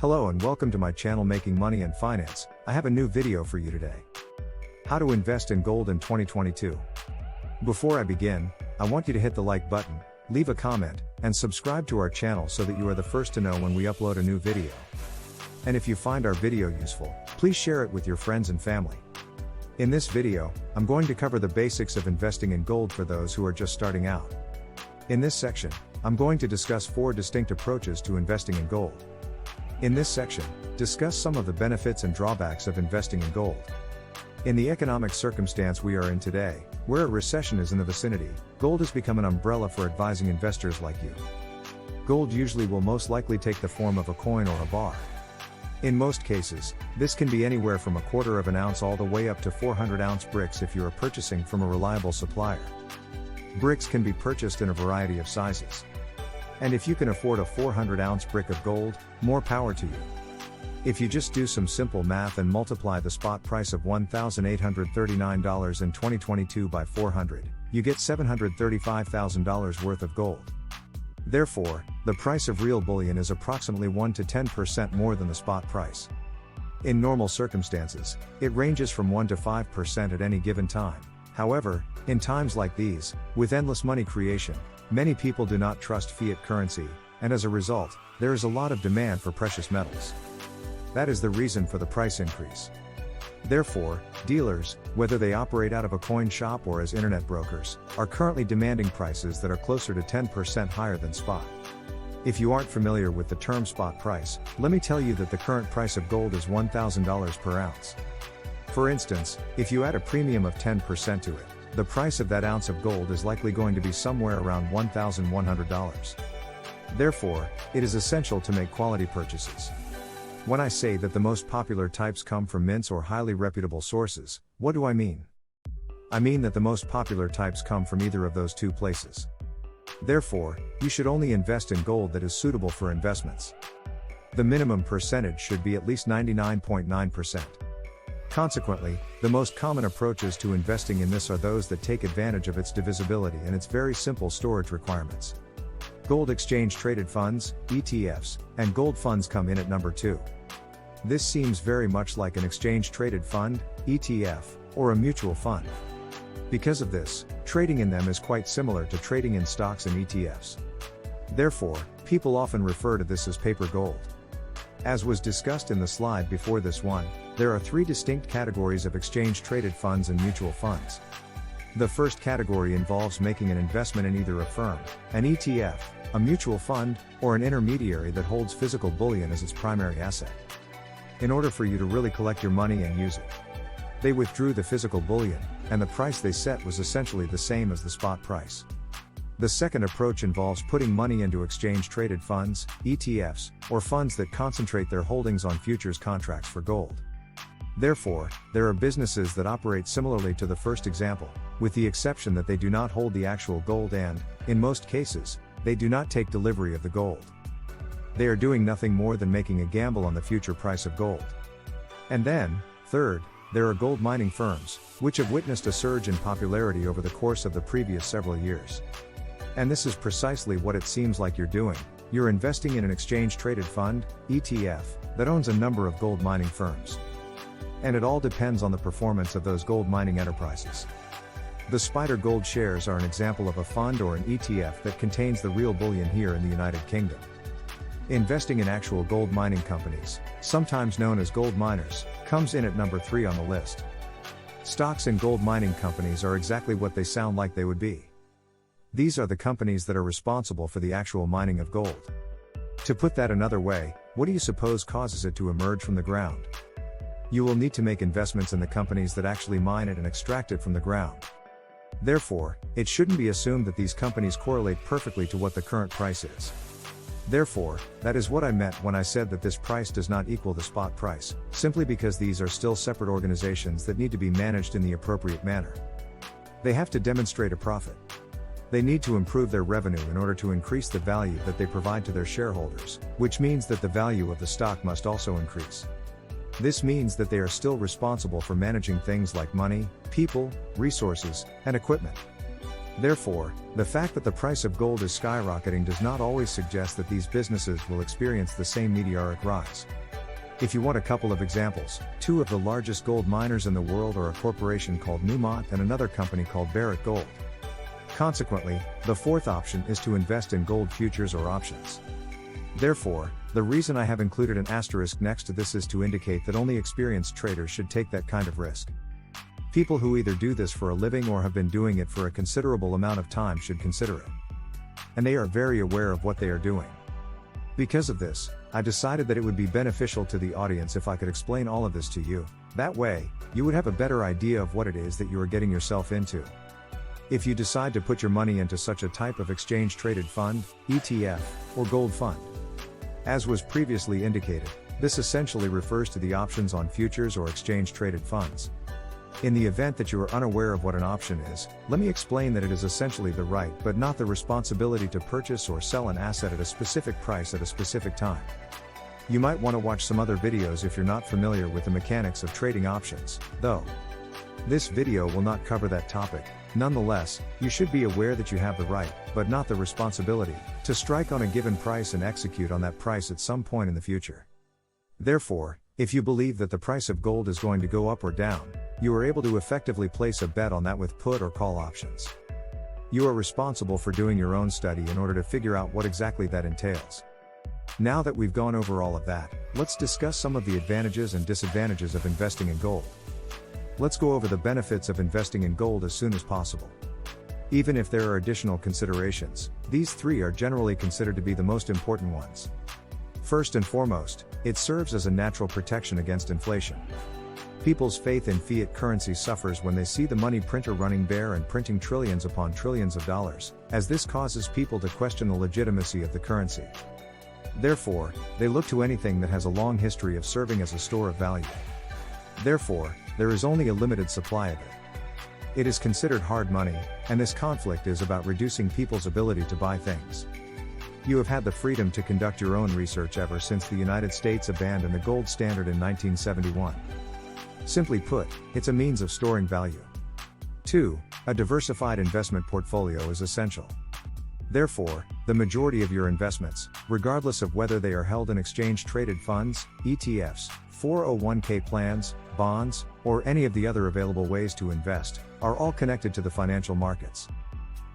Hello and welcome to my channel Making Money and Finance. I have a new video for you today. How to invest in gold in 2022. Before I begin, I want you to hit the like button, leave a comment, and subscribe to our channel so that you are the first to know when we upload a new video. And if you find our video useful, please share it with your friends and family. In this video, I'm going to cover the basics of investing in gold for those who are just starting out. In this section, I'm going to discuss 4 distinct approaches to investing in gold. In this section, discuss some of the benefits and drawbacks of investing in gold. In the economic circumstance we are in today, where a recession is in the vicinity, gold has become an umbrella for advising investors like you. Gold usually will most likely take the form of a coin or a bar. In most cases, this can be anywhere from 1/4 ounce all the way up to 400-ounce bricks if you are purchasing from a reliable supplier. Bricks can be purchased in a variety of sizes. And if you can afford a 400-ounce brick of gold, more power to you. If you just do some simple math and multiply the spot price of $1,839 in 2022 by 400, you get $735,000 worth of gold. Therefore, the price of real bullion is approximately 1 to 10% more than the spot price. In normal circumstances, it ranges from 1 to 5% at any given time. However, in times like these, with endless money creation, many people do not trust fiat currency, and as a result, there is a lot of demand for precious metals. That is the reason for the price increase. Therefore, dealers, whether they operate out of a coin shop or as internet brokers, are currently demanding prices that are closer to 10% higher than spot. If you aren't familiar with the term spot price, let me tell you that the current price of gold is $1,000 per ounce. For instance, if you add a premium of 10% to it, the price of that ounce of gold is likely going to be somewhere around $1,100. Therefore, it is essential to make quality purchases. When I say that the most popular types come from mints or highly reputable sources, what do I mean? I mean that the most popular types come from either of those two places. Therefore, you should only invest in gold that is suitable for investments. The minimum percentage should be at least 99.9%. Consequently, the most common approaches to investing in this are those that take advantage of its divisibility and its very simple storage requirements. Gold exchange traded funds, ETFs, and gold funds come in at number 2. This seems very much like an exchange traded fund, ETF, or a mutual fund. Because of this, trading in them is quite similar to trading in stocks and ETFs. Therefore, people often refer to this as paper gold. As was discussed in the slide before this one, there are 3 distinct categories of exchange-traded funds and mutual funds. The first category involves making an investment in either a firm, an ETF, a mutual fund, or an intermediary that holds physical bullion as its primary asset. In order for you to really collect your money and use it, they withdrew the physical bullion, and the price they set was essentially the same as the spot price. The second approach involves putting money into exchange-traded funds, ETFs, or funds that concentrate their holdings on futures contracts for gold. Therefore, there are businesses that operate similarly to the first example, with the exception that they do not hold the actual gold and, in most cases, they do not take delivery of the gold. They are doing nothing more than making a gamble on the future price of gold. And then, third, there are gold mining firms, which have witnessed a surge in popularity over the course of the previous several years. And this is precisely what it seems like you're doing. You're investing in an exchange-traded fund, ETF, that owns a number of gold mining firms. And it all depends on the performance of those gold mining enterprises. The Spider Gold shares are an example of a fund or an ETF that contains the real bullion here in the United Kingdom. Investing in actual gold mining companies, sometimes known as gold miners, comes in at number 3 on the list. Stocks in gold mining companies are exactly what they sound like they would be. These are the companies that are responsible for the actual mining of gold. To put that another way, what do you suppose causes it to emerge from the ground? You will need to make investments in the companies that actually mine it and extract it from the ground. Therefore, it shouldn't be assumed that these companies correlate perfectly to what the current price is. Therefore, that is what I meant when I said that this price does not equal the spot price, simply because these are still separate organizations that need to be managed in the appropriate manner. They have to demonstrate a profit. They need to improve their revenue in order to increase the value that they provide to their shareholders, which means that the value of the stock must also increase. This means that they are still responsible for managing things like money, people, resources, and equipment. Therefore, the fact that the price of gold is skyrocketing does not always suggest that these businesses will experience the same meteoric rise. If you want a couple of examples, two of the largest gold miners in the world are a corporation called Newmont and another company called Barrick Gold. Consequently, the fourth option is to invest in gold futures or options. Therefore, the reason I have included an asterisk next to this is to indicate that only experienced traders should take that kind of risk. People who either do this for a living or have been doing it for a considerable amount of time should consider it. And they are very aware of what they are doing. Because of this, I decided that it would be beneficial to the audience if I could explain all of this to you. That way, you would have a better idea of what it is that you are getting yourself into. If you decide to put your money into such a type of exchange-traded fund, ETF, or gold fund. As was previously indicated, this essentially refers to the options on futures or exchange-traded funds. In the event that you are unaware of what an option is, let me explain that it is essentially the right but not the responsibility to purchase or sell an asset at a specific price at a specific time. You might want to watch some other videos if you're not familiar with the mechanics of trading options, though. This video will not cover that topic. Nonetheless, you should be aware that you have the right, but not the responsibility, to strike on a given price and execute on that price at some point in the future. Therefore, if you believe that the price of gold is going to go up or down, you are able to effectively place a bet on that with put or call options. You are responsible for doing your own study in order to figure out what exactly that entails. Now that we've gone over all of that, let's discuss some of the advantages and disadvantages of investing in gold. Let's go over the benefits of investing in gold as soon as possible. Even if there are additional considerations, these three are generally considered to be the most important ones. First and foremost, it serves as a natural protection against inflation. People's faith in fiat currency suffers when they see the money printer running bare and printing trillions upon trillions of dollars, as this causes people to question the legitimacy of the currency. Therefore, they look to anything that has a long history of serving as a store of value. Therefore, there is only a limited supply of it. It is considered hard money, and this conflict is about reducing people's ability to buy things. You have had the freedom to conduct your own research ever since the United States abandoned the gold standard in 1971. Simply put, it's a means of storing value. 2. A diversified investment portfolio is essential. Therefore, the majority of your investments, regardless of whether they are held in exchange-traded funds, ETFs, 401k plans, bonds, or any of the other available ways to invest, are all connected to the financial markets.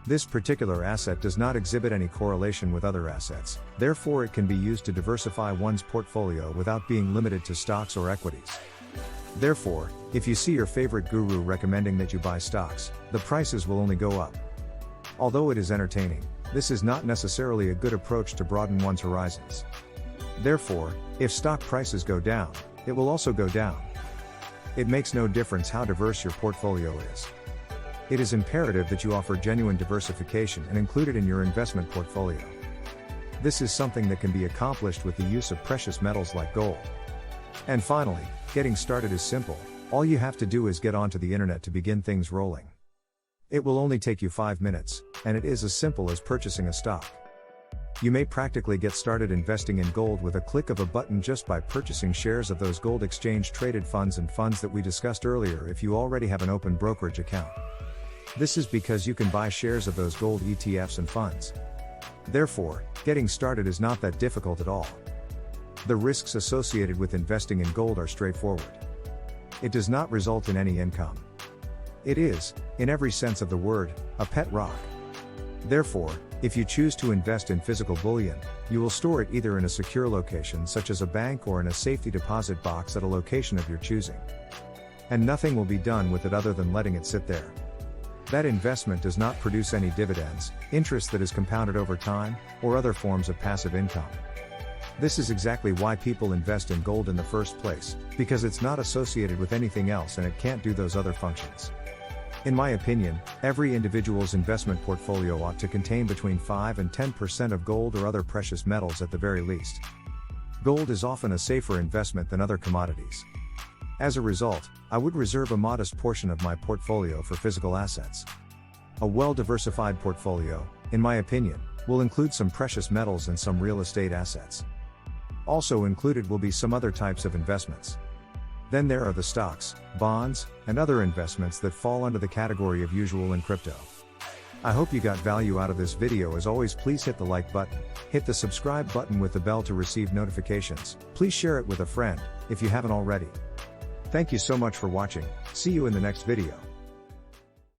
This particular asset does not exhibit any correlation with other assets, therefore it can be used to diversify one's portfolio without being limited to stocks or equities. Therefore, if you see your favorite guru recommending that you buy stocks, the prices will only go up. Although it is entertaining, this is not necessarily a good approach to broaden one's horizons. Therefore, if stock prices go down, it will also go down. It makes no difference how diverse your portfolio is. It is imperative that you offer genuine diversification and include it in your investment portfolio. This is something that can be accomplished with the use of precious metals like gold. And finally, getting started is simple. All you have to do is get onto the internet to begin things rolling. It will only take you 5 minutes, and it is as simple as purchasing a stock. You may practically get started investing in gold with a click of a button just by purchasing shares of those gold exchange-traded funds and funds that we discussed earlier if you already have an open brokerage account. This is because you can buy shares of those gold ETFs and funds. Therefore, getting started is not that difficult at all. The risks associated with investing in gold are straightforward. It does not result in any income. It is, in every sense of the word, a pet rock. Therefore, if you choose to invest in physical bullion, you will store it either in a secure location such as a bank or in a safety deposit box at a location of your choosing. And nothing will be done with it other than letting it sit there. That investment does not produce any dividends, interest that is compounded over time, or other forms of passive income. This is exactly why people invest in gold in the first place, because it's not associated with anything else and it can't do those other functions. In my opinion, every individual's investment portfolio ought to contain between 5 and 10% of gold or other precious metals at the very least. Gold is often a safer investment than other commodities. As a result, I would reserve a modest portion of my portfolio for physical assets. A well-diversified portfolio, in my opinion, will include some precious metals and some real estate assets. Also included will be some other types of investments. Then there are the stocks, bonds, and other investments that fall under the category of usual in crypto. I hope you got value out of this video. As always, please hit the like button, hit the subscribe button with the bell to receive notifications. Please share it with a friend, if you haven't already. Thank you so much for watching. See you in the next video.